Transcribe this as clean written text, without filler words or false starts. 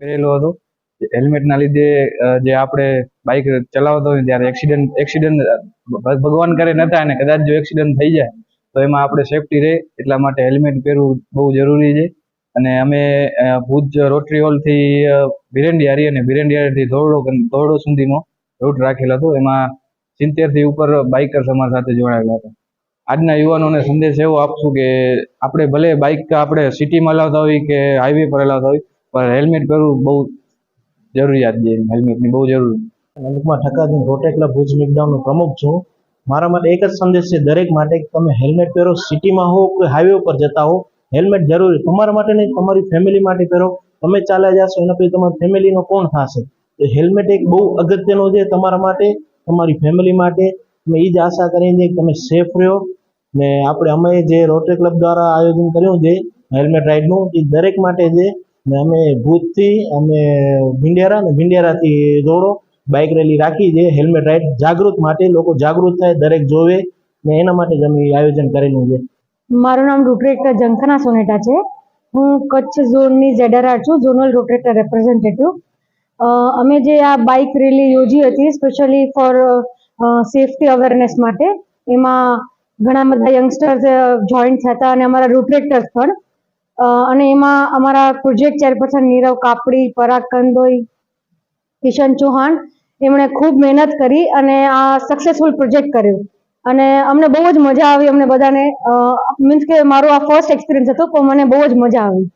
પહેરેલો હતો. હેલ્મેટના લીધે જે આપણે બાઇક ચલાવતા હોય ત્યારે એક્સિડન્ટ ભગવાન કરે ન થાય, અને કદાચ જો એક્સિડન્ટ થઈ જાય તો એમાં આપણે સેફટી રહે એટલા માટે હેલ્મેટ પહેરવું બહુ જરૂરી છે. અને અમે ભુજ રોટરી હોલથી ભીરંડિયારી અને ભીરંડિયારીથી ધોરડો સુધીનો રૂટ રાખેલો હતો. એમાં 70થી ઉપર બાઇકર્સ અમારા સાથે જોડાયેલા હતા. આજના યુવાનોને સંદેશ એવો આપશું કે આપણે ભલે બાઇક આપણે સિટીમાં લાવતા હોય કે હાઈવે પર લાવતા હોય, પણ હેલ્મેટ પહેરવું બહુ જરૂરિયાત છે. હેલ્મેટની બહુ જરૂરી. અનુપમા ઠક્કર, રોટરી ક્લબ ભુજ મિડટાઉનનો પ્રમુખ છું. મારા માટે એક જ સંદેશ છે દરેક માટે કે તમે હેલ્મેટ પહેરો. સિટીમાં હો કે હાઈવે ઉપર જતા હો, હેલ્મેટ જરૂરી. તમારા માટે નહીં, તમારી ફેમિલી માટે પહેરો. તમે ચાલ્યા જશો એના પછી તમારી ફેમિલીનો કોણ થશે? તો હેલ્મેટ એક બહુ અગત્યનું છે તમારા માટે, તમારી ફેમિલી માટે. અમે એ જ આશા કરીને કે તમે સેફ રહ્યો. ને અમે જે રોટરી ક્લબ દ્વારા આયોજન કર્યું છે હેલ્મેટ રાઇડનું, એ દરેક માટે છે. ને અમે ભુજથી અમે ભીંડિયારાથી દોડો બાઇક રેલી રાખી છે હેલ્મેટ રાઇડ જાગૃત માટે. લોકો જાગૃત થાય, દરેક જોવે, ને એના માટે જ અમે આયોજન કરેલું છે. મારું નામ રોટરેક્ટર ઝંખના સોનેટા છે. હું કચ્છ ઝોનની ZRR છું, ઝોનલ રોટરેક્ટર રેપ્રેઝેન્ટેટિવ. અમે જે આ બાઇક રેલી યોજી હતી સ્પેશિયલી ફોર સેફટી અવેરનેસ માટે, એમાં ઘણા બધા યંગસ્ટર્સ જોઈન્ટ થયા હતા અને અમારા રોટરેક્ટર્સ પણ. અને એમાં અમારા પ્રોજેક્ટ ચેરપર્સન નીરવ કાપડી, પરાગ કંદોઈ, કિશન ચૌહાણ, એમણે ખૂબ મહેનત કરી અને આ સક્સેસફુલ પ્રોજેક્ટ કર્યો. અને અમને બહુ જ મજા આવી. અમને બધાને મીન્સ કે મારો આ ફર્સ્ટ એક્સપિરિયન્સ હતો, પણ મને બહુ જ મજા આવી.